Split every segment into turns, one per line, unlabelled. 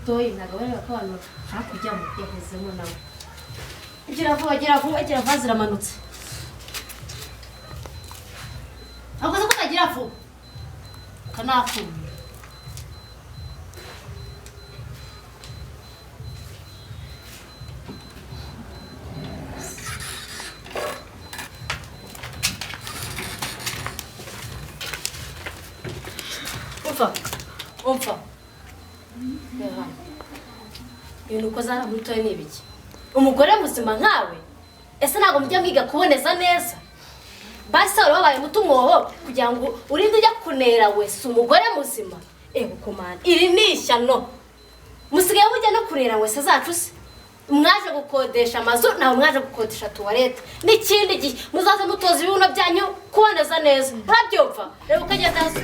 mutoyi nagabana ko abantu hakujya mu yahezemo nawe igira vuba ziramanutse akoze ko tagira vuba kanakumye umfa ibintu uko zara mutoye ni ibiki umugore muzima nkawe ese ntabwo mujya mwiga kuboneza neza basi wari wabaye muto umwobo kugira ngo urinde ujya kunera wese umugore muzima kumana iri ni ishyano musigaye mujya no kurera wese zacu se mwaje gukodesha amazu nawe mwaje gukodesha tuwarete n'ikindi gihe muzaze mutoza ibibuno byanyu kuboneza neza urabyumva reba ukagenda hasi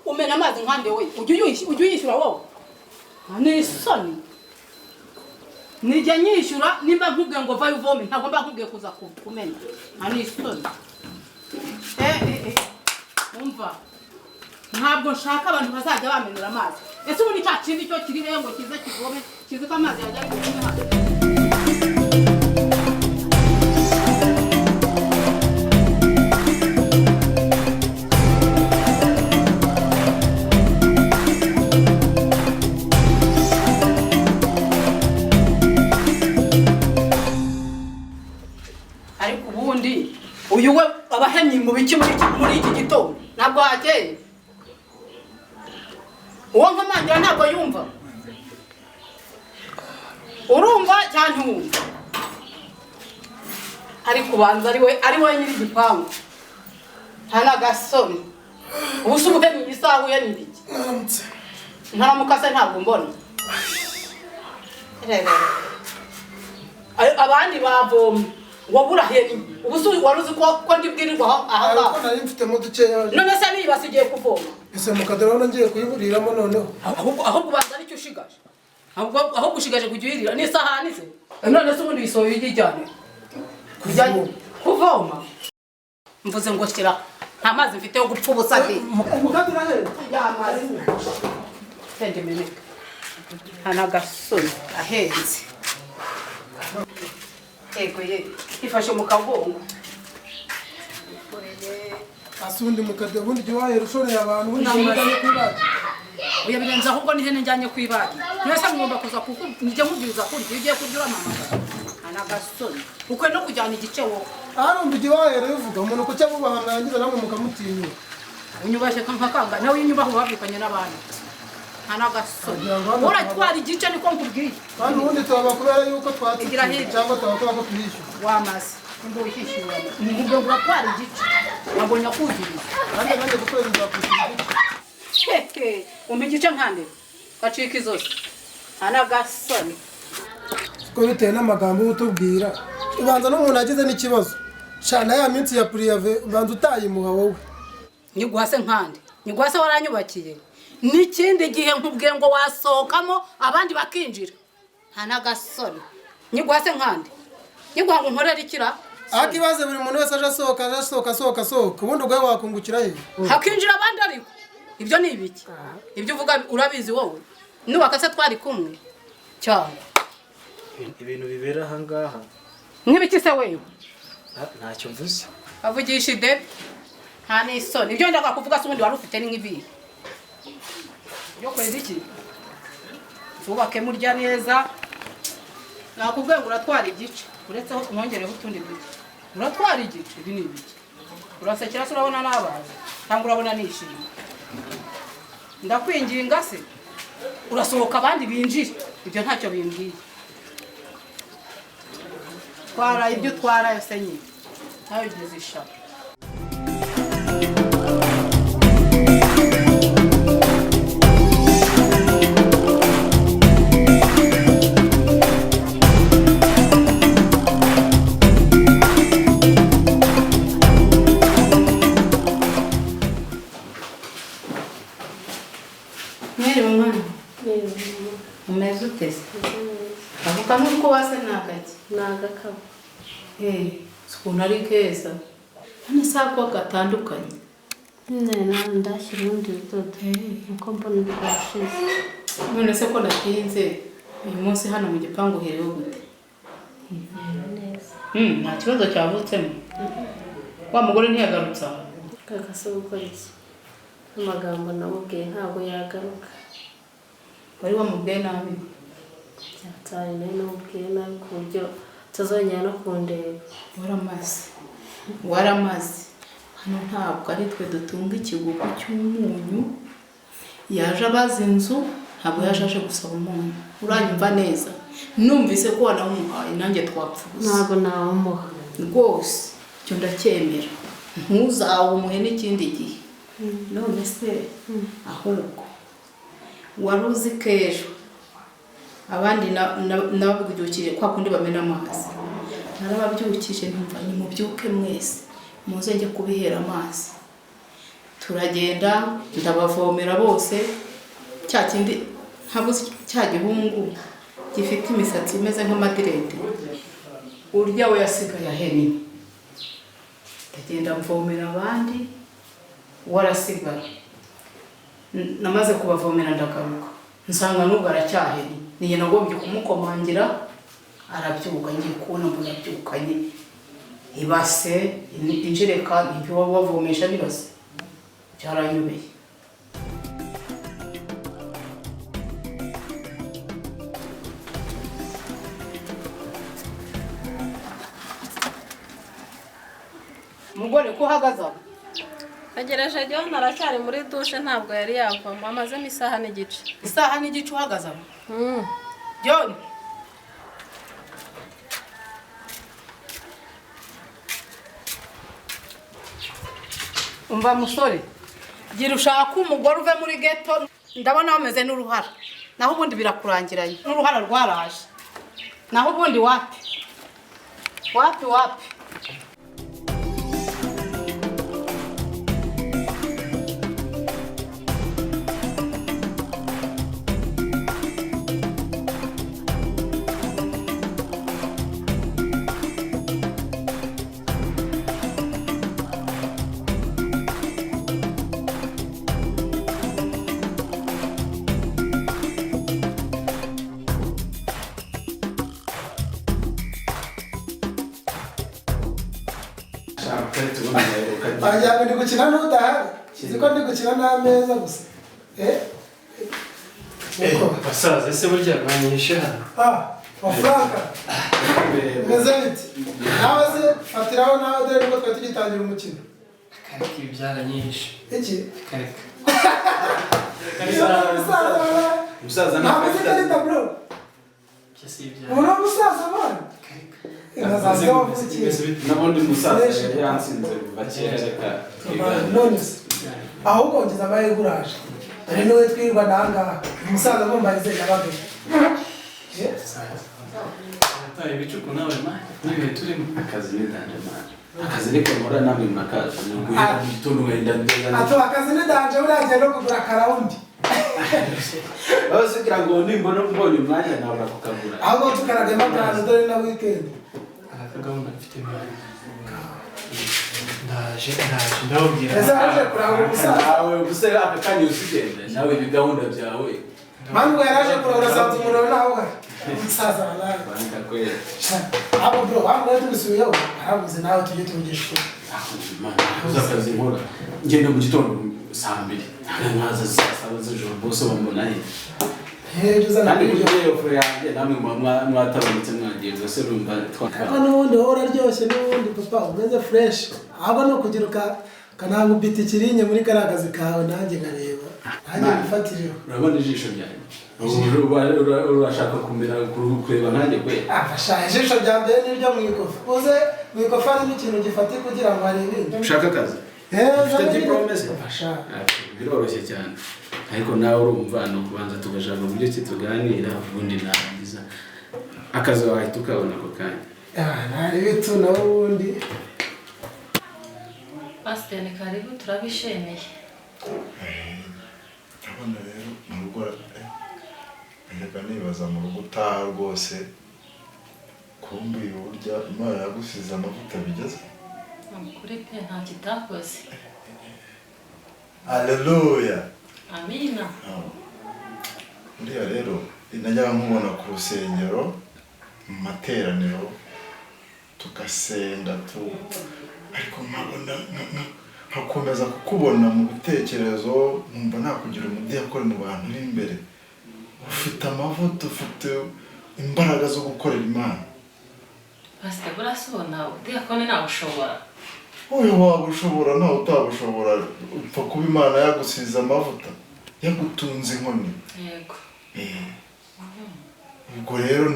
umena amazi nkande we ujye yishyura wowe nisoni nijya nyishyura nimba nkubwiye ngo vayo uvome ntabwo mba nkubwiye kuza kumena nisoni umva ntabwo nshaka abantu bazajya bamenura amazi ese ubundi cya kindi cyo kiri hehe ngo kize kivome kizi ko amazi yajya ari kumwe hano uyu we abahemye mu biki muri iki gitondo ntabwo hakeye uwo nkamangira ntabwo yumva urumva cyane wumva ari kubanza ari we nyiri igipangu nta n'agasoni ubu se ubuhemye isaha uhemye ibiki ntaramukase ntabwo mbona abandi bavomye waburahe ubu se wari uzi ko ndibwirirwa aha ngaha
ariko nari mfitemo dukeya
none se nibasigiye kuvoma
ese mukadara ngiye kuyiburiramo noneho
aho kubanza nicyo ushigaje aho gushigaje kujya uyirira n'isahani se none se ubundi bisohoye ijyane kuvoma mvuze ngo shyira nta mazi mfite yo gupfa ubusa de
mukadara he
y'amazi sende meneka anagasoni ahenze ego ifashe mu kagongo
asundi mukadara ubundi jya wahera ushoreye abantu ubundi njyanye kwibagi
uya birenze ahubwo n'ihene njyanye kwibagi mwese mwumva kuza kuko nijya nkubwiriza kurya iyo ugiye kurya uramamaza anagasoni ukwe no kujyana igice wowe
arumva jya wahera uvuga umuntu kucya bubaha mwangiza namwe mukamutinya
unyubashye nkakanga nawe unyubaho wabikanye n'abandi anagasoni uratwara igice niko nkubwiye
kandi ubundi tubaba kubera yuko twatsinze cyangwa tubakora ko tuyishyura
wamaze ngo wishyura ngo uratwara igice ntabwo nyakugiriza
kandi gukorera nzakwishyura
igice umpa igice nkande gacika izose anagasoni
ko bitewe n'amagambo utubwira ubanza n'umuntu agize n'ikibazo shana ya minsi ya puriyave ubanza utayimuha wowe
nyiguhase nkande nyiguhase waranyubakiye n'ikindi gihe nkubwiye ngo wasohokamo abandi bakinjira nta n'agasoni nyiguhase nkande nyiguha ngo nkorere ikira
akibaze buri muntu wese aje asohoka ubundi ubwo wakungukira he
hakinjira abandi ariko ibyo ni ibiki ibyo uvuga urabizi wowe nubakase twari kumwe cyane
ibintu bibera aha ngaha
nk'ibiki se wewe
ntacyo mvuze
avugisha ide nta n'isoni ibyo ndaga kuvuga se ubundi wari ufite ni nk'ibihe yo kwenda iki tubake murya neza nakubwiye ngo uratwara igice uretse aho mwongereho utundi duke uratwara igice ibi ni ibiki urasekera se urabona n'abazi cyangwa urabona nishimye ndakwinginga se urasohoka abandi binjire ibyo ntacyo bimbwiye twara ibyo utwara yose nyine nawe ugeze ishaka
ko base nagaki
nagakabo
ukuntu ari keza hano sako gatandukanye
ndashyira urundi rudodo nuko mbona rwashize.
none se ko natinze uyu munsi hano mu gipangu herewe gute? Nta kibazo cyavutsemo. Wa mugore ntiyagarutse aho.
Kaka se gukora iki? Amagambo namubwiye ntabwo yagaruka.
Wari wamubwiye nabi?
Cyatari nawe namubwiye nabi ku buryo tuzongera no kundeba.
Waramaze. Hano ntabwo ari twe dutunga ikigugu cy'umunyu. Yaje abaza inzu ntabwo yaje gusaba umunyu. Uranyumva neza? Numvise ko wanawumuhaye nanjye twapfuza.
Ntabwo nawumuha.
Rwose cyo ndacyemera. Ntuzawumuhe n'ikindi gihe. None se ahubwo waruzi kejo abandi nababyukije kwa kundi bamena amazi. Narababyukije ntumva ni mubyuke mwese muze njye kubihera amazi. Turagenda ndabavomera bose cya kindi ntabwo cya gihungu gifite imisatsi imeze nk'amadirede. Urya we yasigaye aheni. Ndagenda mvomera abandi warasigara. Namaze kubavomera ndagaruka. Nsanga n'ubwo aracyaheni. Niye nagombye kumukomangira arabyuka ngiye kubona mbona abyukanye ibase injerekani ibyo wavomesha nibase. Byaranyubeye. Mugore ko uhagaze aho?
Agereje John aracyari muri dushe ntabwo yari yavamo amazemo isaha n'igice.
Isaha n'igice uhagaze aho? John umva musore gira ushaka umugore uve muri ghetto ndabona bameze n'uruhara naho ubundi birakurangiranye n'uruhara rwaraje naho ubundi wapi
Ajya ndi gukina n'udahari. Ziko ndi gukina n'ameza gusa.
Basaza ese burya mwanyishe hano.
Franka. Meze biti. Nawe se fatiraho nawe dore ngo twe tugitangira umukino.
Kareka ibyaranyishe.
Iki?
Kareka.
Musaza na karita bro.
Kesi ibya.
Uno musaza bana.
Nabundi musaza yari yansinze bakereka.
None ahubwo ngize abayeguraje. Dore niwe twirwa nanga. Umusaza bombarize nababe.
Ataye bicuko nawe ma. Niwe turimo
Akazi ni danje man. Akazi ni komora namwe makazi. Nguye gitondo wenda ndeza.
Ato akazi ni danje uraje no kugura karawundi.
Bose kugira ngo nimbona mbonye umwanya nawe bakukagura.
Ahubwo tukaraga makana dore na weekend.
Akagahunda mfite mwanya. Ndaje ndabwira.
Ese aje kuranga umusaza.
Nawe ubuse akakanya usigende nawe ibigahunda byawe.
Manu yaraje kuranga sanzu murona nawe. Umusaza nawe.
Banka kwera.
Abo bro, wamwe tubisubiyeho. Arabuze nawe tujye tuvugisha.
Uzakazi nkora. Ngenda mu gitondo saa 2. Nkaza saa 7 z'ijoro bose bambona he. Kandi kujye ofre yanjye namwe mwatabonetse mwagiye zose rumba twaka.
N'ubundi wowe uraryoshye n'ubundi papa umeze fresh. Ahubwo no kugiruka kananga ubita ikirinye muri karagazi kawe nanjye ngareba. Nanjye gufatiriho.
Urabona ijisho ryanjye. Urashaka kumera kureba nanjye kwe.
Afasha ijisho rya mbere niryo mwikofa. Uze mwikofa ari ikintu gifati kugira ngo arebe.
Ushaka akazi? Ufite diplome se?
Afasha.
Biroroshye cyane. Ariko nawe urumva no kubanza tugashaka uburyo ki tuganira ubundi narangiza akazi wawe tukabona ko kanya.
Nari bitu na ubundi.
Pasiteri karibu turabishemeye.
Abana rero mu rugo nibaza mu rugo utaha rwose kumbuye uburyo Imana yagusize amavuta bigeze.
Kuri pe nta kitakoze.
Haleluya.
Amina.
Uriya rero najyaga nkubona ku rusengero mu materaniro tugasenga ariko nkabona nkakomeza kukubona mu bitekerezo nkumva nakugira umudiyakoni mu bantu uri imbere. Ufite amavuta, ufite imbaraga zo gukorera Imana.
Pastor burasubona udiyakoni nawe ushobora.
Oya waba ushobora nawe utabushobora upfa kuba Imana yagusize amavuta yagutunze inkoni.
Yego.
Ubwo rero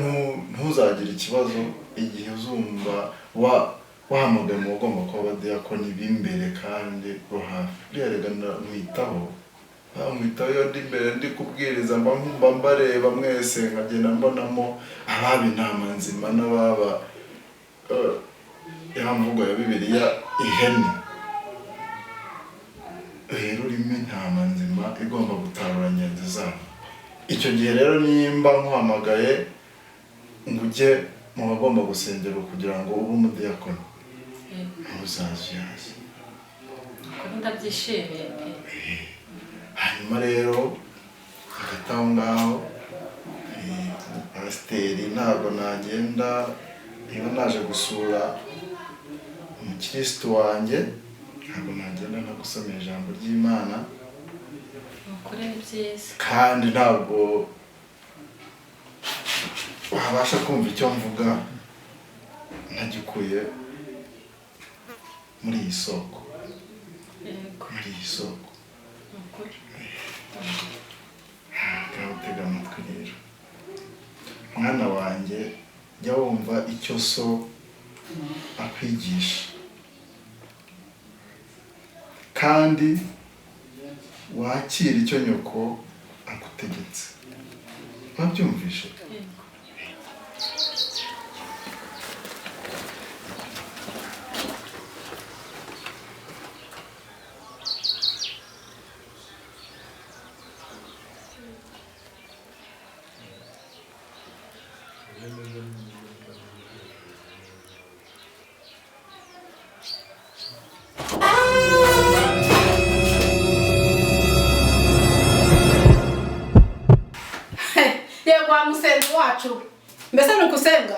ntuzagire ikibazo igihe uzumva wahamagaye mu bagomba kuba abadiyakoni b'imbere kandi bo hafi. Uriya rega mwitaho iyo ndi imbere ndi kubwiriza mba mbareba mwese nkagenda mbonamo ababa intama nzima n'ababa ya mvugo ya Bibiliya ihene. Rero urimo intama nzima igomba gutarura nyenzi zabo. Icyo gihe rero nimba nkuhamagaye ngo ujye mu bagomba gusengera kugira ngo ube umudiyakoni ntuzazuyaze.
Kuko ndabyishimiye.
Hanyuma rero hagati aho ngaho pasiteri ntabwo nagenda niba naje gusura umukirisitu wanjye ntabwo nagenda nagusomera ijambo ry'Imana.
Ukuri ni byiza.
Kandi ntabwo wabasha kumva icyo mvuga ntagikuye muri iyi soko.
Yego.
Muri iyi soko.
Ukuri.
Ngaho tega amatwi rero. Mwana wanjye jya wumva icyo so akwigisha. Kandi wakira icyo nyoko agutegetse. Wabyumvishe?
Yego wa musenzi wacu. Mbese nukusenga?